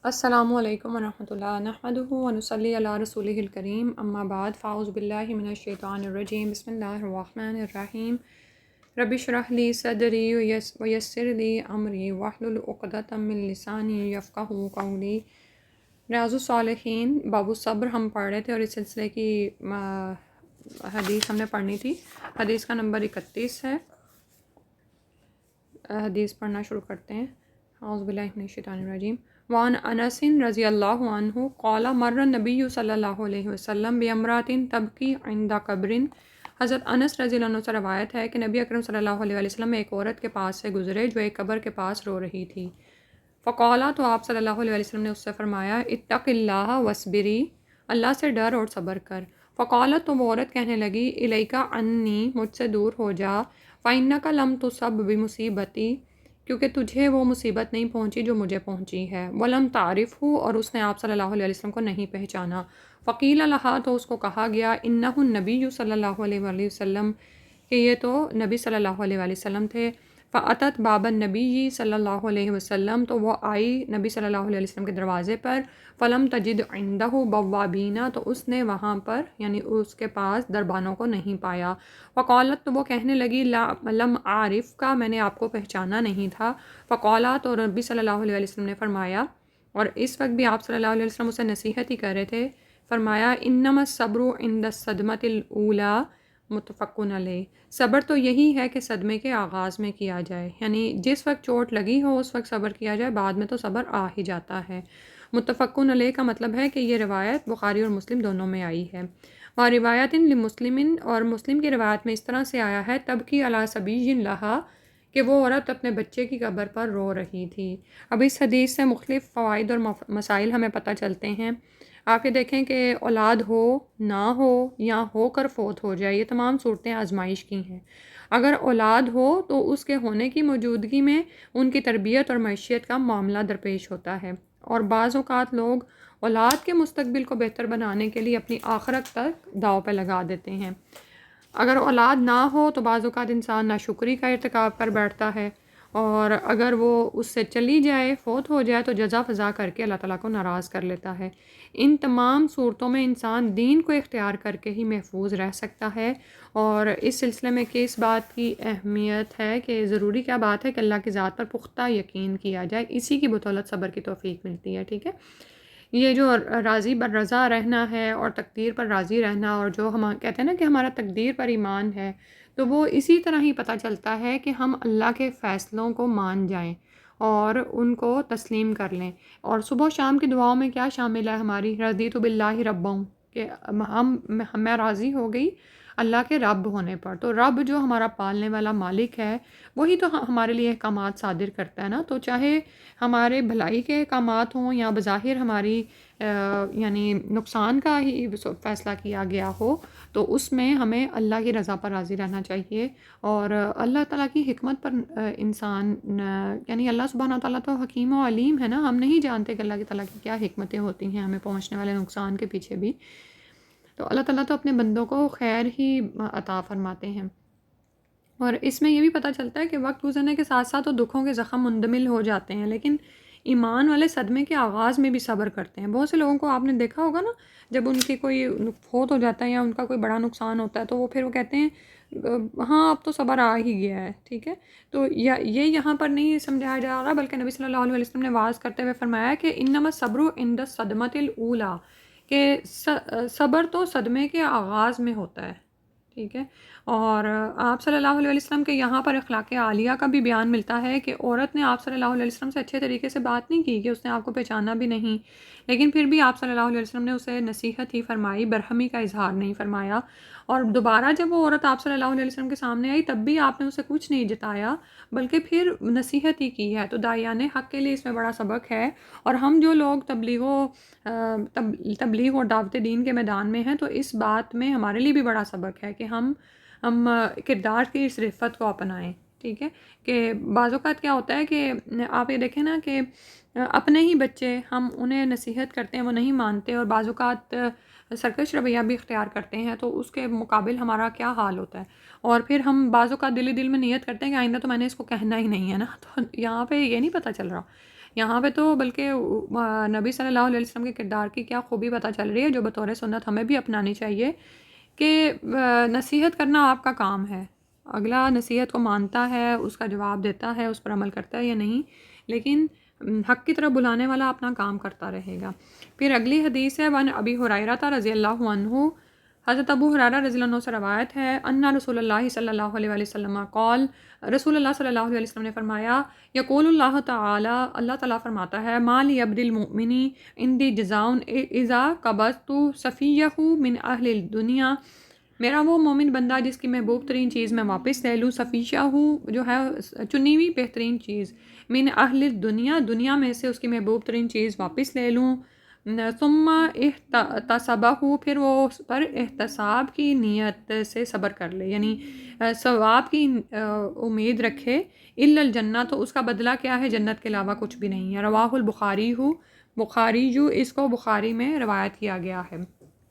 السلام علیکم ورحمۃ اللہ نحمدہ ونصلی علی رسولہ الکریم اما بعد فاعوذ باللہ من الشیطان الرجیم بسم اللہ الرحمن الرحیم رب اشرح لی صدری ویسر لی امری واحلل عقدۃ من لسانی یفقہوا قولی۔ ریاض الصالحین باب الصبر ہم پڑھ رہے تھے اور اس سلسلے کی حدیث ہم نے پڑھنی تھی۔ حدیث کا نمبر 31 ہے۔ حدیث پڑھنا شروع کرتے ہیں۔ اعوذ باللہ من الشیطان الرجیم۔ وعن انس رضی اللہ عنہ قال مر النبی صلی اللہ علیہ وسلم بامرأۃ تبکی عند قبر۔ حضرت انس رضی اللہ عنہ سے روایت ہے کہ نبی اکرم صلی اللہ علیہ وسلم ایک عورت کے پاس سے گزرے جو ایک قبر کے پاس رو رہی تھی۔ فقالا، تو آپ صلی اللہ علیہ وسلم نے اس سے فرمایا، اتق اللہ وصبری، اللہ سے ڈر اور صبر کر۔ فقالت، تو وہ عورت کہنے لگی، الیک عنی، مجھ سے دور ہو جا، فإنک لم تصب بمصیبتی، کیونکہ تجھے وہ مصیبت نہیں پہنچی جو مجھے پہنچی ہے۔ ولم تعرفہ، اور اس نے آپ صلی اللہ علیہ وسلم کو نہیں پہچانا۔ فقیل لہا، تو اس کو کہا گیا، انہ النبی صلی اللہ علیہ وآلہ وسلم، کہ یہ تو نبی صلی اللہ علیہ وآلہ وسلم تھے۔ فأتت باب النبی صلی اللہ علیہ وسلم، تو وہ آئی نبی صلی اللہ علیہ وسلم کے دروازے پر۔ فلم تجد عندہ بوابین، تو اس نے وہاں پر یعنی اس کے پاس دربانوں کو نہیں پایا۔ فقالت، تو وہ کہنے لگی، لم عارف کا، میں نے آپ کو پہچانا نہیں تھا۔ فقالت، اور نبی صلی اللہ علیہ وسلم نے فرمایا، اور اس وقت بھی آپ صلی اللہ علیہ وسلم اسے نصیحت ہی کر رہے تھے، فرمایا، انما الصبر عند الصدمۃ الاولی متفقن علیہ، صبر تو یہی ہے کہ صدمے کے آغاز میں کیا جائے، یعنی جس وقت چوٹ لگی ہو اس وقت صبر کیا جائے، بعد میں تو صبر آ ہی جاتا ہے۔ متفقن علیہ کا مطلب ہے کہ یہ روایت بخاری اور مسلم دونوں میں آئی ہے۔ اور روایت لمسلم، اور مسلم کی روایت میں اس طرح سے آیا ہے، تبکی علی صبی لہا، کہ وہ عورت اپنے بچے کی قبر پر رو رہی تھی۔ اب اس حدیث سے مختلف فوائد اور مسائل ہمیں پتہ چلتے ہیں۔ آپ یہ دیکھیں کہ اولاد ہو، نہ ہو، یا ہو کر فوت ہو جائے، یہ تمام صورتیں آزمائش کی ہیں۔ اگر اولاد ہو تو اس کے ہونے کی موجودگی میں ان کی تربیت اور معیشت کا معاملہ درپیش ہوتا ہے، اور بعض اوقات لوگ اولاد کے مستقبل کو بہتر بنانے کے لیے اپنی آخرت تک داؤ پہ لگا دیتے ہیں۔ اگر اولاد نہ ہو تو بعض اوقات انسان ناشکری کا ارتکاب کر بیٹھتا ہے، اور اگر وہ اس سے چلی جائے، فوت ہو جائے، تو جزا فضا کر کے اللہ تعالیٰ کو ناراض کر لیتا ہے۔ ان تمام صورتوں میں انسان دین کو اختیار کر کے ہی محفوظ رہ سکتا ہے، اور اس سلسلے میں کس بات کی اہمیت ہے کہ ضروری کیا بات ہے کہ اللہ کی ذات پر پختہ یقین کیا جائے، اسی کی بدولت صبر کی توفیق ملتی ہے۔ ٹھیک ہے، یہ جو راضی بر رضا رہنا ہے اور تقدیر پر راضی رہنا، اور جو ہم کہتے ہیں نا کہ ہمارا تقدیر پر ایمان ہے، تو وہ اسی طرح ہی پتہ چلتا ہے کہ ہم اللہ کے فیصلوں کو مان جائیں اور ان کو تسلیم کر لیں۔ اور صبح و شام کی دعاؤں میں کیا شامل ہے ہماری؟ رضیت باللہ ربًا، کہ میں راضی ہو گئی اللہ کے رب ہونے پر۔ تو رب جو ہمارا پالنے والا مالک ہے، وہی تو ہمارے لیے احکامات صادر کرتا ہے نا۔ تو چاہے ہمارے بھلائی کے احکامات ہوں یا بظاہر ہماری یعنی نقصان کا ہی فیصلہ کیا گیا ہو، تو اس میں ہمیں اللہ کی رضا پر راضی رہنا چاہیے، اور اللہ تعالیٰ کی حکمت پر انسان یعنی اللہ سبحانہ تعالیٰ تو حکیم و علیم ہے نا، ہم نہیں جانتے کہ اللہ تعالیٰ کی کیا حکمتیں ہوتی ہیں ہمیں پہنچنے والے نقصان کے پیچھے بھی۔ تو اللہ تعالیٰ تو اپنے بندوں کو خیر ہی عطا فرماتے ہیں۔ اور اس میں یہ بھی پتہ چلتا ہے کہ وقت گزرنے کے ساتھ ساتھ تو دکھوں کے زخم مندمل ہو جاتے ہیں، لیکن ایمان والے صدمے کے آغاز میں بھی صبر کرتے ہیں۔ بہت سے لوگوں کو آپ نے دیکھا ہوگا نا، جب ان کی کوئی فوت ہو جاتا ہے یا ان کا کوئی بڑا نقصان ہوتا ہے، تو وہ پھر وہ کہتے ہیں ہاں اب تو صبر آ ہی گیا ہے۔ ٹھیک ہے، تو یہ یہاں پر نہیں سمجھایا جا رہا، بلکہ نبی صلی اللہ علیہ وسلم نے واعظ کرتے ہوئے فرمایا کہ انما الصبر عند الصدمۃ الاولی، کہ صبر تو صدمے کے آغاز میں ہوتا ہے۔ ٹھیک ہے، اور آپ صلی اللہ علیہ وسلم کے یہاں پر اخلاق عالیہ کا بھی بیان ملتا ہے کہ عورت نے آپ صلی اللہ علیہ وسلم سے اچھے طریقے سے بات نہیں کی، کہ اس نے آپ کو پہچانا بھی نہیں، لیکن پھر بھی آپ صلی اللہ علیہ وسلم نے اسے نصیحت ہی فرمائی، برہمی کا اظہار نہیں فرمایا۔ اور دوبارہ جب وہ عورت آپ صلی اللہ علیہ وسلم کے سامنے آئی، تب بھی آپ نے اسے کچھ نہیں جتایا، بلکہ پھر نصیحت ہی کی ہے۔ تو داعیان حق کے لیے اس میں بڑا سبق ہے، اور ہم جو لوگ تبلیغ اور دعوت دین کے میدان میں ہیں، تو اس بات میں ہمارے لیے بھی بڑا سبق ہے کہ ہم کردار کی اس رفت کو اپنائیں۔ ٹھیک ہے، کہ بعض اوقات کیا ہوتا ہے کہ آپ یہ دیکھیں نا کہ اپنے ہی بچے ہم انہیں نصیحت کرتے ہیں، وہ نہیں مانتے، اور بعض اوقات سرکش رویہ بھی اختیار کرتے ہیں، تو اس کے مقابل ہمارا کیا حال ہوتا ہے، اور پھر ہم بعض اوقات دل ہی دل میں نیت کرتے ہیں کہ آئندہ تو میں نے اس کو کہنا ہی نہیں ہے نا۔ تو یہاں پہ یہ نہیں پتہ چل رہا، یہاں پہ تو بلکہ نبی صلی اللہ علیہ وسلم کے کردار کی کیا خوبی پتہ چل رہی ہے، جو بطور سنت ہمیں بھی اپنانی چاہیے، کہ نصیحت کرنا آپ کا کام ہے. اگلا نصیحت کو مانتا ہے، اس کا جواب دیتا ہے، اس پر عمل کرتا ہے یا نہیں، لیکن حق کی طرف بلانے والا اپنا کام کرتا رہے گا. پھر اگلی حدیث ہے وَعَنْ أَبِي هُرَيْرَةَ رضی اللہ عنہ. حضرت ابو ہریرہ رضی اللہ عنہ سے روایت ہے ان رسول اللہ صلی اللہ علیہ وسلم قال، رسول اللہ صلی اللہ علیہ وسلم نے فرمایا، یقول اللہ تعالی، اللہ تعالیٰ فرماتا ہے، ما لعبد المؤمن عندی جزاء اذا قبضت صفیہ من اہل الدنیا، میرا وہ مومن بندہ جس کی محبوب ترین چیز میں واپس لے لوں، صفیہ جو ہے چنی ہوئی بہترین چیز، من اہل الدنیا، دنیا میں سے اس کی محبوب ترین چیز واپس لے لوں، ثم احتسبہ، پھر وہ اس پر احتساب کی نیت سے صبر کر لے، یعنی ثواب کی امید رکھے، الا الجنہ، تو اس کا بدلہ کیا ہے؟ جنت کے علاوہ کچھ بھی نہیں ہے. رواہ البخاری بخاری جو اس کو بخاری میں روایت کیا گیا ہے.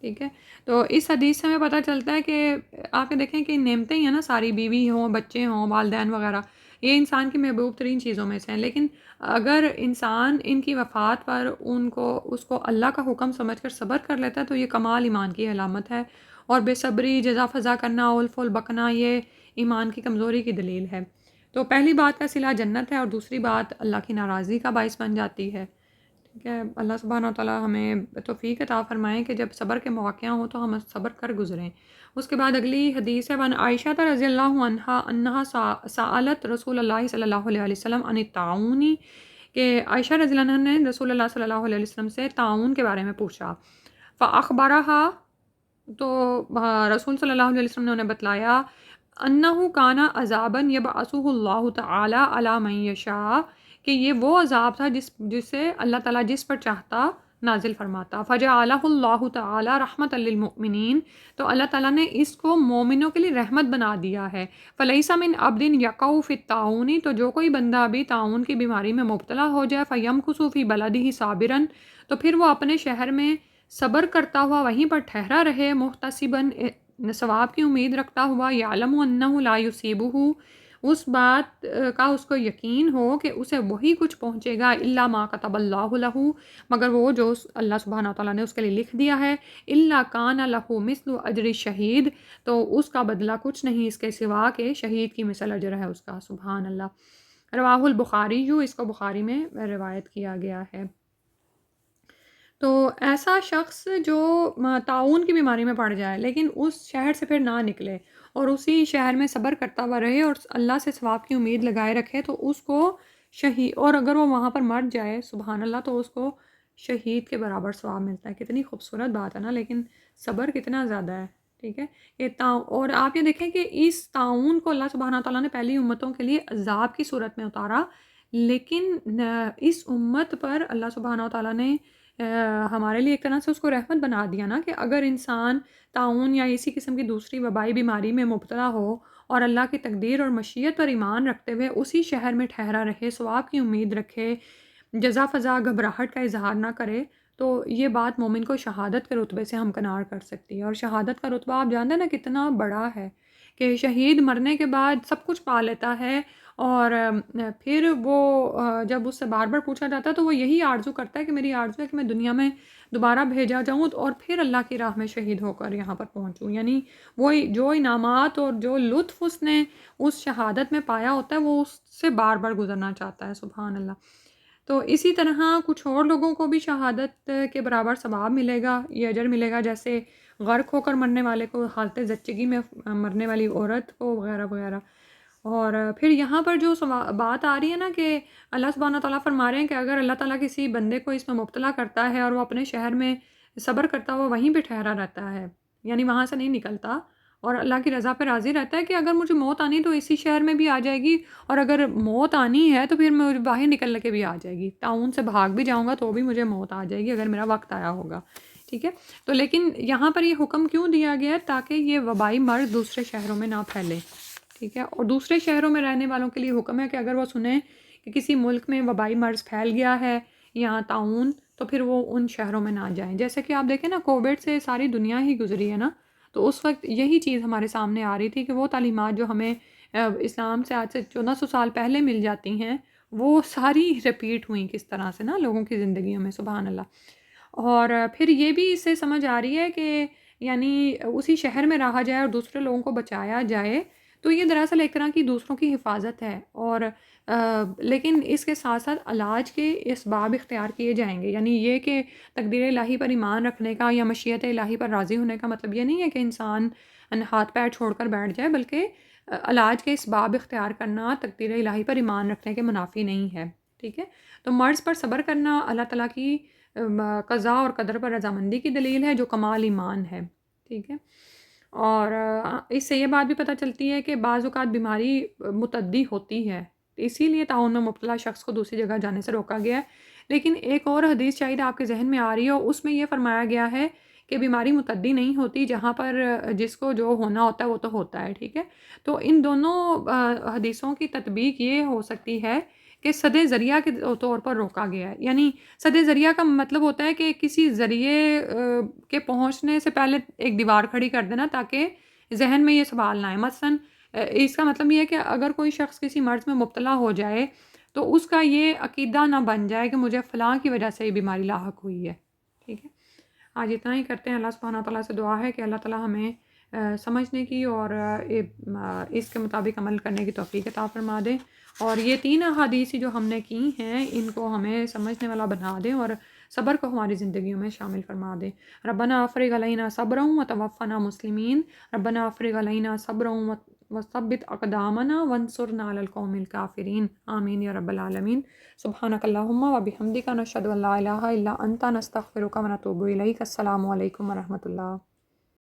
ٹھیک ہے، تو اس حدیث سے ہمیں پتہ چلتا ہے کہ آپ دیکھیں کہ نعمتیں ہی ہیں نا ساری، بیوی ہوں، بچے ہوں، والدین وغیرہ، یہ انسان کی محبوب ترین چیزوں میں سے ہیں، لیکن اگر انسان ان کی وفات پر اس کو اللہ کا حکم سمجھ کر صبر کر لیتا ہے تو یہ کمال ایمان کی علامت ہے، اور بے صبری، جزا فضا کرنا، اول فول بکنا، یہ ایمان کی کمزوری کی دلیل ہے. تو پہلی بات کا صلہ جنت ہے، اور دوسری بات اللہ کی ناراضی کا باعث بن جاتی ہے. ٹھیک ہے، اللہ سبحانہ وتعالیٰ ہمیں توفیق عطا فرمائیں کہ جب صبر کے مواقع ہوں تو ہم صبر کر گزریں. اس کے بعد اگلی حدیث ہے وَعَنْ عائشہ رضی اللہ عنہا انہا سألت رسول اللہ صلی اللہ علیہ وسلم عن الطاعون، کہ عائشہ رضی اللہ عنہ نے رسول اللہ صلی اللہ علیہ وسلم سے طاعون کے بارے میں پوچھا. فأخبرها، تو رسول صلی اللہ علیہ وسلم نے انہیں بتلایا، انہ کان عذابا یبعثہ اللہ تعالی علی من یشاء، کہ یہ وہ عذاب تھا جسے اللہ تعالیٰ جس پر چاہتا نازل فرماتا. فجعلہ اللہ تعالی رحمۃ للمؤمنین، تو اللہ تعالیٰ نے اس کو مومنوں کے لیے رحمت بنا دیا ہے. فلیس من عبد یقع فی الطاعون، تو جو کوئی بندہ بھی طاعون کی بیماری میں مبتلا ہو جائے، فیمکث فی بلدہ صابرا، تو پھر وہ اپنے شہر میں صبر کرتا ہوا وہیں پر ٹھہرا رہے، محتسبا، ثواب کی امید رکھتا ہوا، یعلم انہ لا یصیبہ، اس بات کا اس کو یقین ہو کہ اسے وہی کچھ پہنچے گا، الا ما کتب اللہ لہ، مگر وہ جو اللہ سبحانہ تعالیٰ نے اس کے لیے لکھ دیا ہے، الا کان لہ مثل اجر الشہید، تو اس کا بدلہ کچھ نہیں اس کے سوا کہ شہید کی مثل اجر ہے اس کا. سبحان اللہ. رواہ البخاری، جو اس کو بخاری میں روایت کیا گیا ہے. تو ایسا شخص جو طاعون کی بیماری میں پڑ جائے لیکن اس شہر سے پھر نہ نکلے اور اسی شہر میں صبر کرتا ہوا رہے اور اللہ سے ثواب کی امید لگائے رکھے، تو اس کو شہید، اور اگر وہ وہاں پر مر جائے سبحان اللہ تو اس کو شہید کے برابر ثواب ملتا ہے. کتنی خوبصورت بات ہے نا، لیکن صبر کتنا زیادہ ہے. ٹھیک ہے، اور آپ یہ دیکھیں کہ اس طاعون کو اللہ سبحانہ تعالیٰ نے پہلی امتوں کے لیے عذاب کی صورت میں اتارا، لیکن اس امت پر اللہ سبحانہ تعالیٰ نے ہمارے لیے ایک طرح سے اس کو رحمت بنا دیا نا، کہ اگر انسان طاعون یا اسی قسم کی دوسری وبائی بیماری میں مبتلا ہو اور اللہ کی تقدیر اور مشیت پر ایمان رکھتے ہوئے اسی شہر میں ٹھہرا رہے، ثواب کی امید رکھے، جزا فضا گھبراہٹ کا اظہار نہ کرے، تو یہ بات مومن کو شہادت کے رتبے سے ہمکنار کر سکتی ہے. اور شہادت کا رتبہ آپ جانتے ہیں نا کتنا بڑا ہے، کہ شہید مرنے کے بعد سب کچھ پا لیتا ہے، اور پھر وہ جب اس سے بار بار پوچھا جاتا ہے تو وہ یہی آرزو کرتا ہے کہ میری آرزو ہے کہ میں دنیا میں دوبارہ بھیجا جاؤں اور پھر اللہ کی راہ میں شہید ہو کر یہاں پر پہنچوں. یعنی وہ جو انعامات اور جو لطف اس نے اس شہادت میں پایا ہوتا ہے وہ اس سے بار بار گزرنا چاہتا ہے. سبحان اللہ. تو اسی طرح کچھ اور لوگوں کو بھی شہادت کے برابر ثواب ملے گا، یہ اجر ملے گا، جیسے غرق ہو کر مرنے والے کو، حالت زچگی میں مرنے والی عورت کو، وغیرہ وغیرہ. اور پھر یہاں پر جو بات آ رہی ہے نا کہ اللہ سبحانہ تعالیٰ فرما رہے ہیں کہ اگر اللہ تعالیٰ کسی بندے کو اس میں مبتلا کرتا ہے اور وہ اپنے شہر میں صبر کرتا ہوا وہیں پہ ٹھہرا رہتا ہے، یعنی وہاں سے نہیں نکلتا، اور اللہ کی رضا پہ راضی رہتا ہے کہ اگر مجھے موت آنی تو اسی شہر میں بھی آ جائے گی، اور اگر موت آنی ہے تو پھر مجھے باہر نکل کے بھی آ جائے گی، طاعون سے بھاگ بھی جاؤں گا تو بھی مجھے موت آ جائے گی اگر میرا وقت آیا ہوگا. ٹھیک ہے، تو لیکن یہاں پر یہ حکم کیوں دیا گیا ہے؟ تاکہ یہ وبائی مرض دوسرے شہروں میں نہ پھیلے. ٹھیک ہے، اور دوسرے شہروں میں رہنے والوں کے لیے حکم ہے کہ اگر وہ سنیں کہ کسی ملک میں وبائی مرض پھیل گیا ہے یا طاعون، تو پھر وہ ان شہروں میں نہ جائیں. جیسے کہ آپ دیکھیں نا، کووڈ سے ساری دنیا ہی گزری ہے نا، تو اس وقت یہی چیز ہمارے سامنے آ رہی تھی کہ وہ تعلیمات جو ہمیں اسلام سے آج سے 1400 سال پہلے مل جاتی ہیں وہ ساری ریپیٹ ہوئیں کس طرح سے نا لوگوں کی زندگیوں میں، سبحان اللہ۔ اور پھر یہ بھی اس سے سمجھ آ رہی ہے کہ یعنی اسی شہر میں رہا جائے اور دوسرے لوگوں کو بچایا جائے، تو یہ دراصل ایک طرح کی دوسروں کی حفاظت ہے، اور لیکن اس کے ساتھ ساتھ علاج کے اسباب اختیار کیے جائیں گے۔ یعنی یہ کہ تقدیر الہی پر ایمان رکھنے کا یا مشیت الہی پر راضی ہونے کا مطلب یہ نہیں ہے کہ انسان ہاتھ پیر چھوڑ کر بیٹھ جائے، بلکہ علاج کے اسباب اختیار کرنا تقدیر الہی پر ایمان رکھنے کے منافی نہیں ہے، ٹھیک ہے۔ تو مرض پر صبر کرنا اللہ تعالیٰ کی قضاء اور قدر پر رضامندی کی دلیل ہے، جو کمال ایمان ہے، ٹھیک ہے۔ اور اس سے یہ بات بھی پتہ چلتی ہے کہ بعض اوقات بیماری متعدی ہوتی ہے، اسی لیے تعاون میں مبتلا شخص کو دوسری جگہ جانے سے روکا گیا ہے۔ لیکن ایک اور حدیث شاید آپ کے ذہن میں آ رہی ہو، اس میں یہ فرمایا گیا ہے کہ بیماری متعدی نہیں ہوتی، جہاں پر جس کو جو ہونا ہوتا ہے وہ تو ہوتا ہے، ٹھیک ہے۔ تو ان دونوں حدیثوں کی تطبیق یہ ہو سکتی ہے کہ صد ذریعہ کے طور پر روکا گیا ہے۔ یعنی صد ذریعہ کا مطلب ہوتا ہے کہ کسی ذریعے کے پہنچنے سے پہلے ایک دیوار کھڑی کر دینا، تاکہ ذہن میں یہ سوال نہ آئے۔ مثلاً اس کا مطلب یہ ہے کہ اگر کوئی شخص کسی مرض میں مبتلا ہو جائے تو اس کا یہ عقیدہ نہ بن جائے کہ مجھے فلاں کی وجہ سے یہ بیماری لاحق ہوئی ہے، ٹھیک ہے۔ آج اتنا ہی کرتے ہیں۔ اللہ سبحانہ تعالیٰ سے دعا ہے کہ اللہ تعالیٰ ہمیں سمجھنے کی اور اس کے مطابق عمل کرنے کی توفیق عطا فرما دے، اور یہ 3 احادیث جو ہم نے کی ہیں ان کو ہمیں سمجھنے والا بنا دے، اور صبر کو ہماری زندگیوں میں شامل فرما دے۔ ربنا افرغ علینا صبرا وتوفنا مسلمین، ربنا افرغ علینا صبرا وثبت اقدامنا وانصرنا علی القوم الکافرین، آمین یا رب العالمین۔ سبحانک اللہم وبحمدک، نشہد ان لا الہ الا انت، نستغفرک ونتوب الیک۔ السلام علیکم ورحمۃ اللہ۔